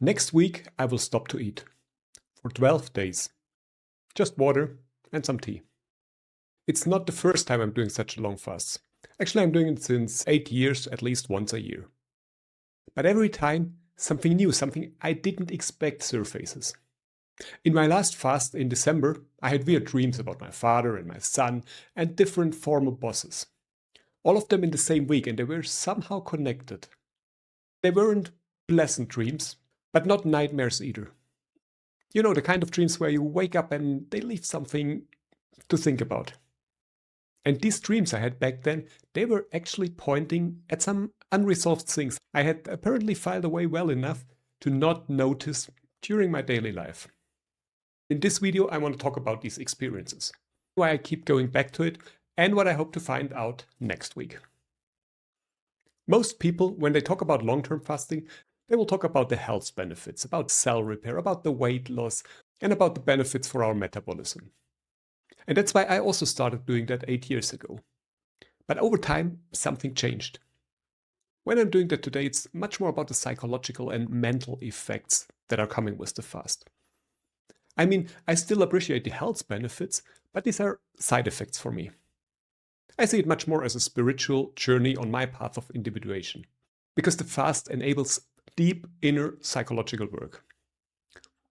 Next week, I will stop to eat for 12 days. Just water and some tea. It's not the first time I'm doing such a long fast. Actually, I'm doing it since 8 years, at least once a year. But every time, something new, something I didn't expect surfaces. In my last fast in December, I had weird dreams about my father and my son and different former bosses. All of them in the same week, and they were somehow connected. They weren't pleasant dreams, but not nightmares either. You know, the kind of dreams where you wake up and they leave something to think about. And these dreams I had back then, they were actually pointing at some unresolved things I had apparently filed away well enough to not notice during my daily life. In this video, I want to talk about these experiences, why I keep going back to it, and what I hope to find out next week. Most people, when they talk about long-term fasting, they will talk about the health benefits, about cell repair, about the weight loss, and about the benefits for our metabolism. And that's why I also started doing that 8 years ago. But over time, something changed. When I'm doing that today, it's much more about the psychological and mental effects that are coming with the fast. I mean, I still appreciate the health benefits, but these are side effects for me. I see it much more as a spiritual journey on my path of individuation, because the fast enables deep inner psychological work.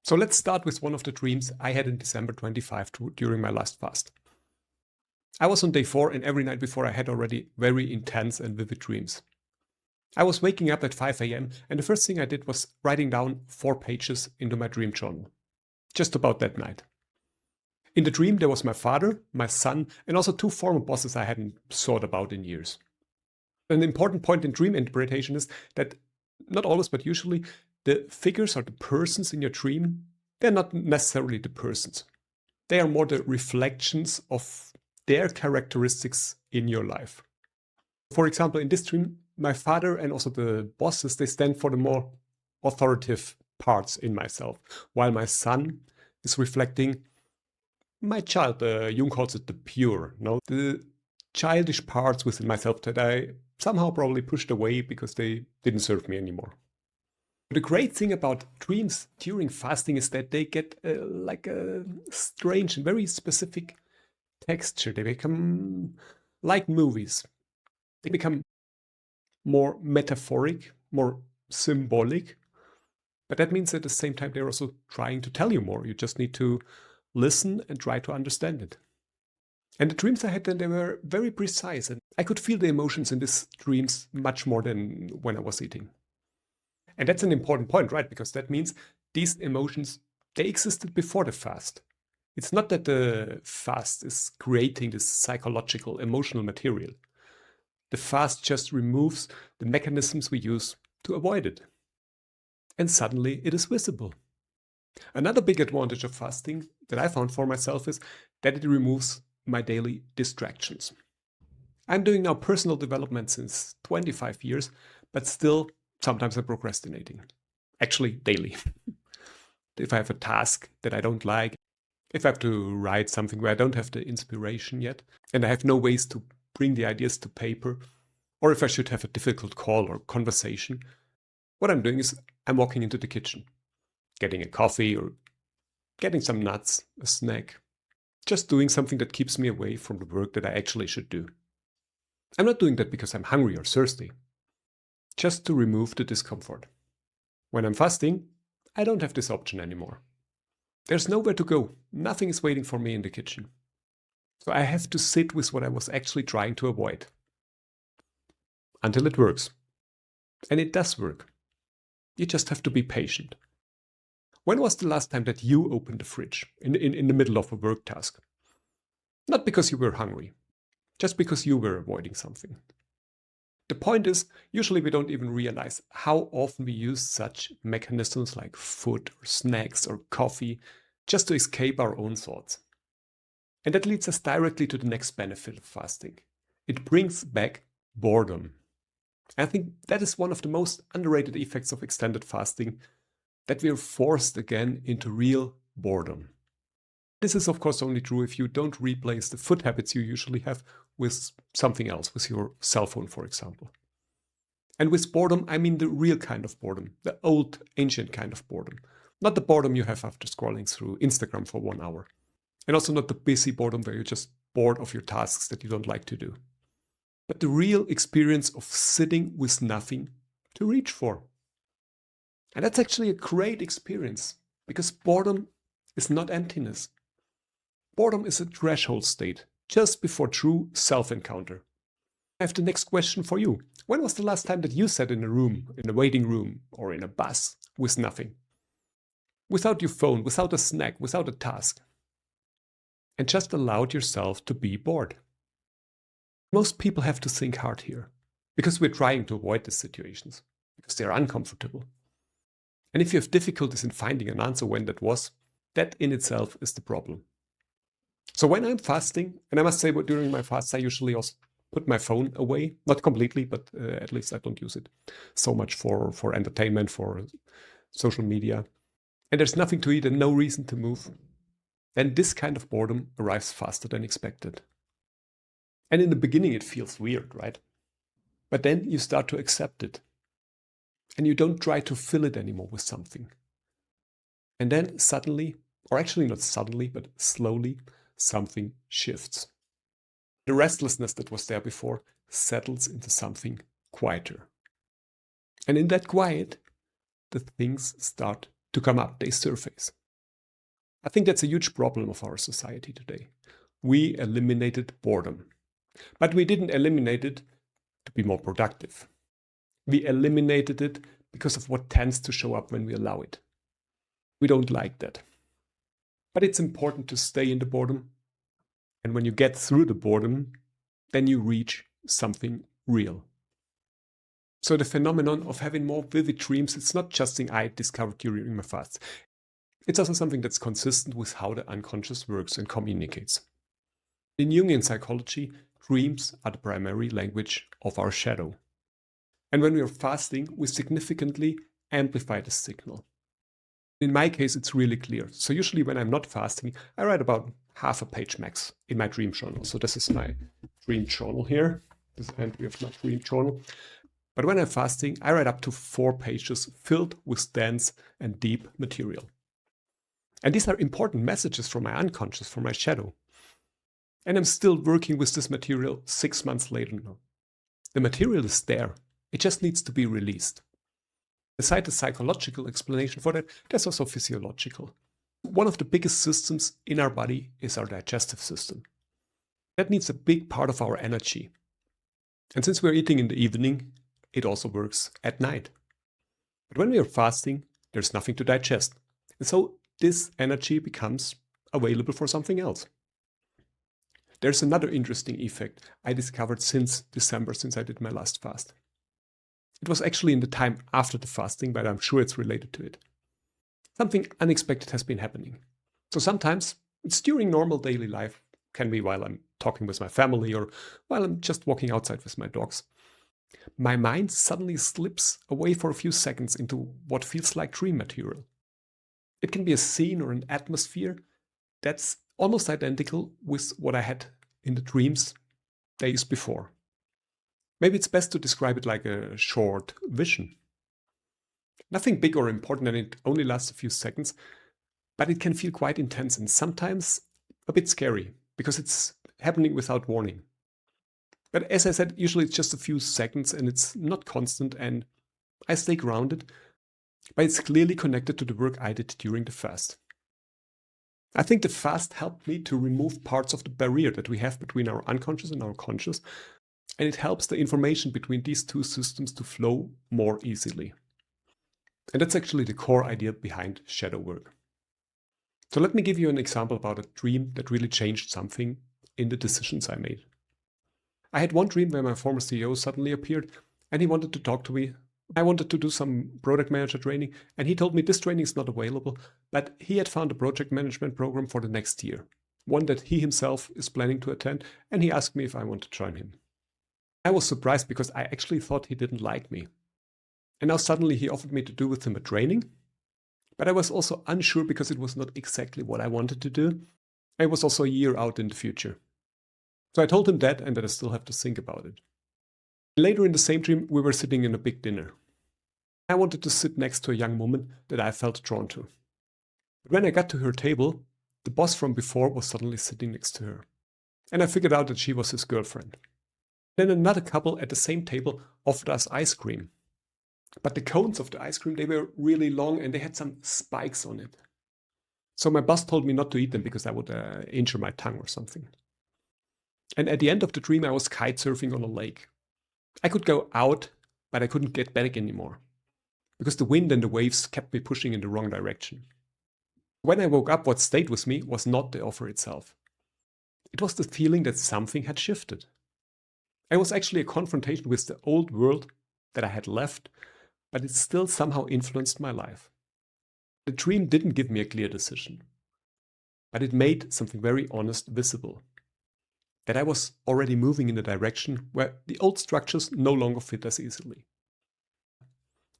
So let's start with one of the dreams I had in December 25 during my last fast. I was on day 4, and every night before I had already very intense and vivid dreams. I was waking up at 5 a.m. and the first thing I did was writing down 4 pages into my dream journal, just about that night. In the dream there was my father, my son, and also 2 former bosses I hadn't thought about in years. An important point in dream interpretation is that not always, but usually, the figures or the persons in your dream, they're not necessarily the persons. They are more the reflections of their characteristics in your life. For example, in this dream, my father and also the bosses, they stand for the more authoritative parts in myself, while my son is reflecting my child. Jung calls it the pure, the childish parts within myself that I somehow probably pushed away because they didn't serve me anymore. The great thing about dreams during fasting is that they get like a strange and very specific texture. They become like movies. They become more metaphoric, more symbolic. But that means at the same time they're also trying to tell you more. You just need to listen and try to understand it. And the dreams I had then, they were very precise, and I could feel the emotions in these dreams much more than when I was eating. And that's an important point, right? Because that means these emotions, they existed before the fast. It's not that the fast is creating this psychological, emotional material. The fast just removes the mechanisms we use to avoid it. And suddenly it is visible. Another big advantage of fasting that I found for myself is that it removes my daily distractions. I'm doing now personal development since 25 years, but still sometimes I'm procrastinating. Actually, daily. If I have a task that I don't like, if I have to write something where I don't have the inspiration yet, and I have no ways to bring the ideas to paper, or if I should have a difficult call or conversation, what I'm doing is I'm walking into the kitchen, getting a coffee or getting some nuts, a snack, just doing something that keeps me away from the work that I actually should do. I'm not doing that because I'm hungry or thirsty, just to remove the discomfort. When I'm fasting, I don't have this option anymore. There's nowhere to go. Nothing is waiting for me in the kitchen. So I have to sit with what I was actually trying to avoid. Until it works. And it does work. You just have to be patient. When was the last time that you opened the fridge in the middle of a work task? Not because you were hungry, just because you were avoiding something. The point is, usually we don't even realize how often we use such mechanisms like food or snacks or coffee just to escape our own thoughts. And that leads us directly to the next benefit of fasting. It brings back boredom. I think that is one of the most underrated effects of extended fasting, that we are forced again into real boredom. This is of course only true if you don't replace the food habits you usually have with something else, with your cell phone, for example. And with boredom, I mean the real kind of boredom, the old, ancient kind of boredom. Not the boredom you have after scrolling through Instagram for 1 hour. And also not the busy boredom where you're just bored of your tasks that you don't like to do. But the real experience of sitting with nothing to reach for. And that's actually a great experience, because boredom is not emptiness. Boredom is a threshold state, just before true self-encounter. I have the next question for you. When was the last time that you sat in a room, in a waiting room, or in a bus with nothing? Without your phone, without a snack, without a task. And just allowed yourself to be bored. Most people have to think hard here, because we're trying to avoid these situations, because they're uncomfortable. And if you have difficulties in finding an answer when that was, that in itself is the problem. So when I'm fasting, and I must say during my fast, I usually also put my phone away, not completely, but at least I don't use it so much for entertainment, for social media. And there's nothing to eat and no reason to move. Then this kind of boredom arrives faster than expected. And in the beginning, it feels weird, right? But then you start to accept it. And you don't try to fill it anymore with something. And then suddenly, or actually not suddenly, but slowly, something shifts. The restlessness that was there before settles into something quieter. And in that quiet, the things start to come up, they surface. I think that's a huge problem of our society today. We eliminated boredom. But we didn't eliminate it to be more productive. We eliminated it because of what tends to show up when we allow it. We don't like that. But it's important to stay in the boredom. And when you get through the boredom, then you reach something real. So the phenomenon of having more vivid dreams, it's not just something I discovered during my fast. It's also something that's consistent with how the unconscious works and communicates. In Jungian psychology, dreams are the primary language of our shadow. And when we are fasting, we significantly amplify the signal. In my case, it's really clear. So usually when I'm not fasting, I write about half a page max in my dream journal. So this is my dream journal here, this entry of my dream journal. But when I'm fasting, I write up to 4 pages filled with dense and deep material. And these are important messages from my unconscious, from my shadow. And I'm still working with this material 6 months later now. The material is there. It just needs to be released. Beside the psychological explanation for that, there's also physiological. One of the biggest systems in our body is our digestive system. That needs a big part of our energy. And since we're eating in the evening, it also works at night. But when we are fasting, there's nothing to digest. And so this energy becomes available for something else. There's another interesting effect I discovered since December, since I did my last fast. It was actually in the time after the fasting, but I'm sure it's related to it. Something unexpected has been happening. So sometimes it's during normal daily life, can be while I'm talking with my family or while I'm just walking outside with my dogs. My mind suddenly slips away for a few seconds into what feels like dream material. It can be a scene or an atmosphere that's almost identical with what I had in the dreams days before. Maybe it's best to describe it like a short vision. Nothing big or important, and it only lasts a few seconds, but it can feel quite intense and sometimes a bit scary because it's happening without warning. But as I said, usually it's just a few seconds and it's not constant, and I stay grounded, but it's clearly connected to the work I did during the fast. I think the fast helped me to remove parts of the barrier that we have between our unconscious and our conscious, and it helps the information between these two systems to flow more easily. And that's actually the core idea behind shadow work. So let me give you an example about a dream that really changed something in the decisions I made. I had one dream where my former CEO suddenly appeared and he wanted to talk to me. I wanted to do some product manager training, and he told me this training is not available, but he had found a project management program for the next year, one that he himself is planning to attend, and he asked me if I want to join him. I was surprised because I actually thought he didn't like me. And now suddenly he offered me to do with him a training, but I was also unsure because it was not exactly what I wanted to do. I was also a year out in the future. So I told him that, and that I still have to think about it. Later in the same dream, we were sitting in a big dinner. I wanted to sit next to a young woman that I felt drawn to. But when I got to her table, the boss from before was suddenly sitting next to her. And I figured out that she was his girlfriend. Then another couple at the same table offered us ice cream. But the cones of the ice cream, they were really long and they had some spikes on it. So my boss told me not to eat them because I would injure my tongue or something. And at the end of the dream, I was kite surfing on a lake. I could go out, but I couldn't get back anymore because the wind and the waves kept me pushing in the wrong direction. When I woke up, what stayed with me was not the offer itself. It was the feeling that something had shifted. It was actually a confrontation with the old world that I had left, but it still somehow influenced my life. The dream didn't give me a clear decision, but it made something very honest visible. That I was already moving in a direction where the old structures no longer fit as easily.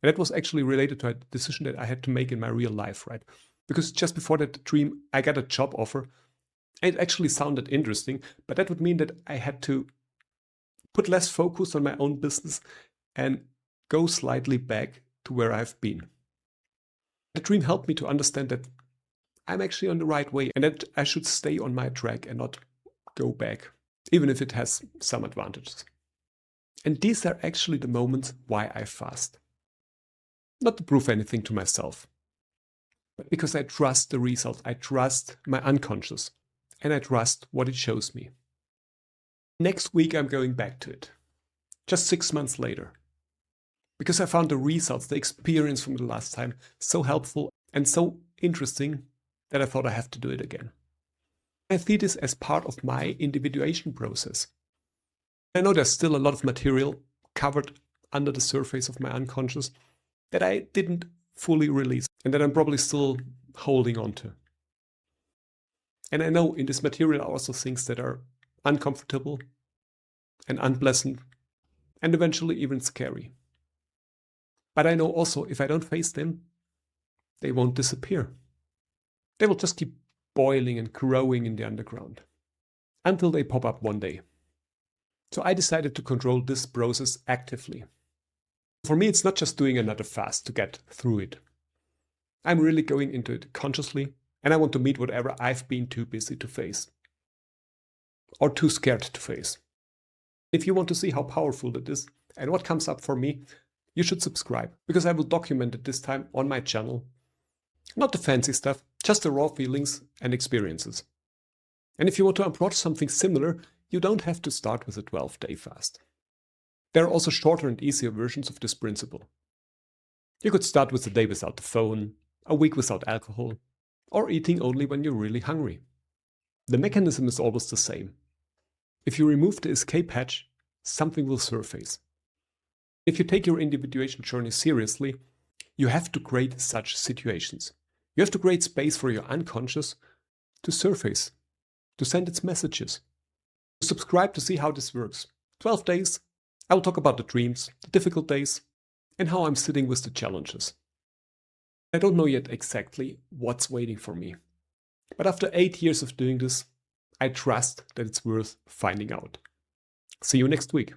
And that was actually related to a decision that I had to make in my real life, right? Because just before that dream, I got a job offer. And it actually sounded interesting, but that would mean that I had to put less focus on my own business and go slightly back to where I've been. The dream helped me to understand that I'm actually on the right way and that I should stay on my track and not go back, even if it has some advantages. And these are actually the moments why I fast. Not to prove anything to myself, but because I trust the result, I trust my unconscious, and I trust what it shows me. Next week I'm going back to it, just 6 months later. Because I found the results, the experience from the last time, so helpful and so interesting that I thought I have to do it again. I see this as part of my individuation process. I know there's still a lot of material covered under the surface of my unconscious that I didn't fully release and that I'm probably still holding on to. And I know in this material are also things that are uncomfortable and unpleasant and eventually even scary. But I know also if I don't face them, they won't disappear. They will just keep boiling and growing in the underground until they pop up one day. So I decided to control this process actively. For me, it's not just doing another fast to get through it. I'm really going into it consciously, and I want to meet whatever I've been too busy to face or too scared to face. If you want to see how powerful it is and what comes up for me, you should subscribe, because I will document it this time on my channel. Not the fancy stuff, just the raw feelings and experiences. And if you want to approach something similar, you don't have to start with a 12-day fast. There are also shorter and easier versions of this principle. You could start with a day without the phone, a week without alcohol, or eating only when you're really hungry. The mechanism is always the same. If you remove the escape hatch, something will surface. If you take your individuation journey seriously, you have to create such situations. You have to create space for your unconscious to surface, to send its messages. Subscribe to see how this works. 12 days, I will talk about the dreams, the difficult days, and how I'm sitting with the challenges. I don't know yet exactly what's waiting for me. But after 8 years of doing this, I trust that it's worth finding out. See you next week.